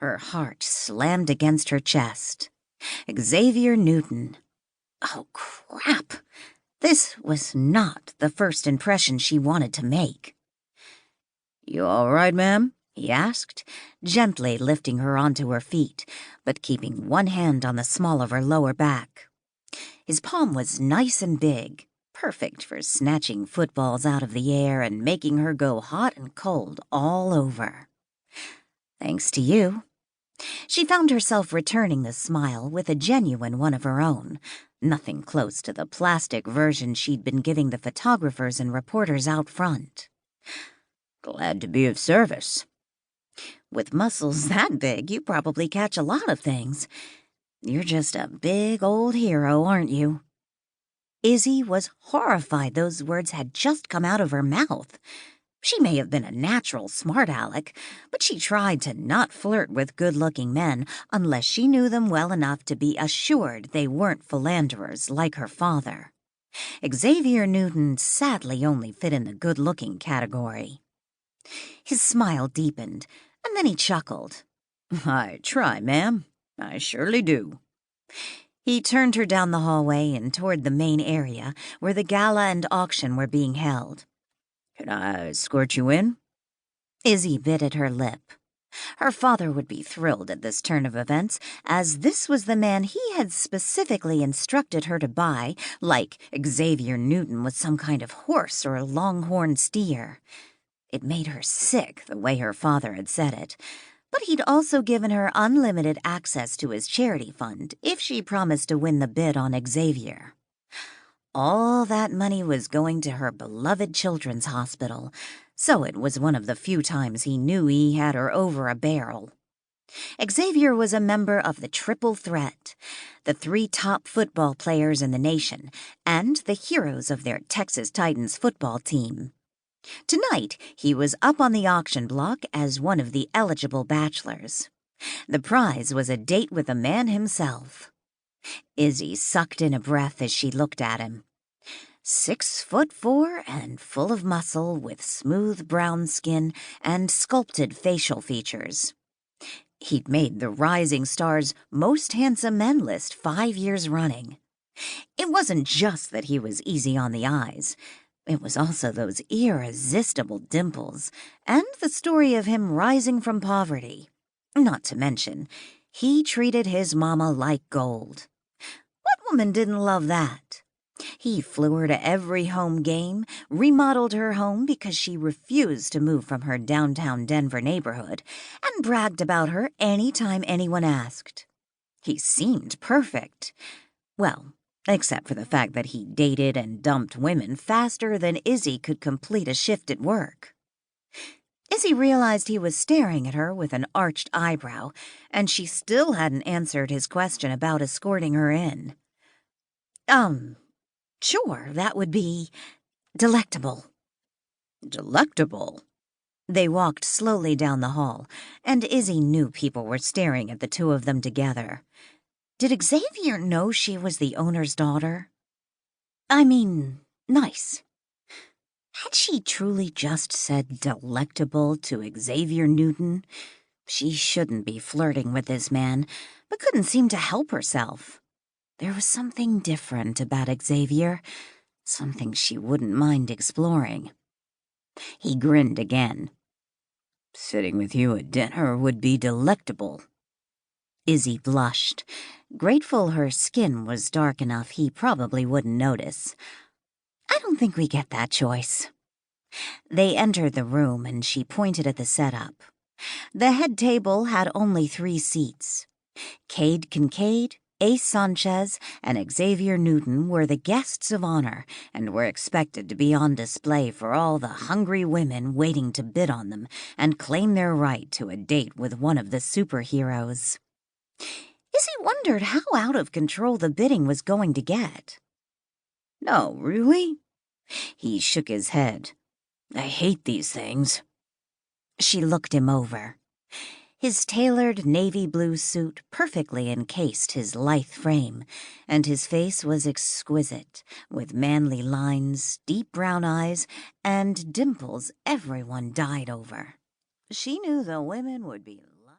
Her heart slammed against her chest. Xavier Newton. Oh, crap! This was not the first impression she wanted to make. "You all right, ma'am?" he asked, gently lifting her onto her feet, but keeping one hand on the small of her lower back. His palm was nice and big, perfect for snatching footballs out of the air and making her go hot and cold all over. "Thanks to you." She found herself returning the smile with a genuine one of her own, nothing close to the plastic version she'd been giving the photographers and reporters out front. "Glad to be of service." "With muscles that big, you probably catch a lot of things. You're just a big old hero, aren't you?" Izzy was horrified those words had just come out of her mouth. She may have been a natural smart aleck, but she tried to not flirt with good-looking men unless she knew them well enough to be assured they weren't philanderers like her father. Xavier Newton sadly only fit in the good-looking category. His smile deepened, and then he chuckled. "I try, ma'am. I surely do." He turned her down the hallway and toward the main area where the gala and auction were being held. "Can I escort you in?" Izzy bit at her lip. Her father would be thrilled at this turn of events, as this was the man he had specifically instructed her to buy, like Xavier Newton was some kind of horse or a longhorn steer. It made her sick the way her father had said it, but he'd also given her unlimited access to his charity fund if she promised to win the bid on Xavier. All that money was going to her beloved children's hospital, so it was one of the few times he knew he had her over a barrel. Xavier was a member of the Triple Threat, the 3 top football players in the nation, and the heroes of their Texas Titans football team. Tonight, he was up on the auction block as one of the eligible bachelors. The prize was a date with the man himself. Izzy sucked in a breath as she looked at him. 6'4" and full of muscle, with smooth brown skin and sculpted facial features. He'd made the Rising Star's Most Handsome Men list 5 years running. It wasn't just that he was easy on the eyes. It was also those irresistible dimples, and the story of him rising from poverty. Not to mention, he treated his mama like gold. What woman didn't love that? He flew her to every home game, remodeled her home because she refused to move from her downtown Denver neighborhood, and bragged about her any time anyone asked. He seemed perfect. Well, except for the fact that he dated and dumped women faster than Izzy could complete a shift at work. Izzy realized he was staring at her with an arched eyebrow, and she still hadn't answered his question about escorting her in. Sure, that would be delectable." "Delectable?" They walked slowly down the hall, and Izzy knew people were staring at the two of them together. Did Xavier know she was the owner's daughter? I mean, nice. Had she truly just said delectable to Xavier Newton? She shouldn't be flirting with this man, but couldn't seem to help herself. There was something different about Xavier, something she wouldn't mind exploring. He grinned again. "Sitting with you at dinner would be delectable." Izzy blushed, grateful her skin was dark enough he probably wouldn't notice. "I don't think we get that choice." They entered the room, and she pointed at the setup. The head table had only 3 seats. Cade Kincaid, Ace Sanchez, and Xavier Newton were the guests of honor and were expected to be on display for all the hungry women waiting to bid on them and claim their right to a date with one of the superheroes. Izzy wondered how out of control the bidding was going to get. "No, really?" He shook his head. "I hate these things." She looked him over. His tailored navy blue suit perfectly encased his lithe frame, and his face was exquisite, with manly lines, deep brown eyes, and dimples everyone died over. She knew the women would be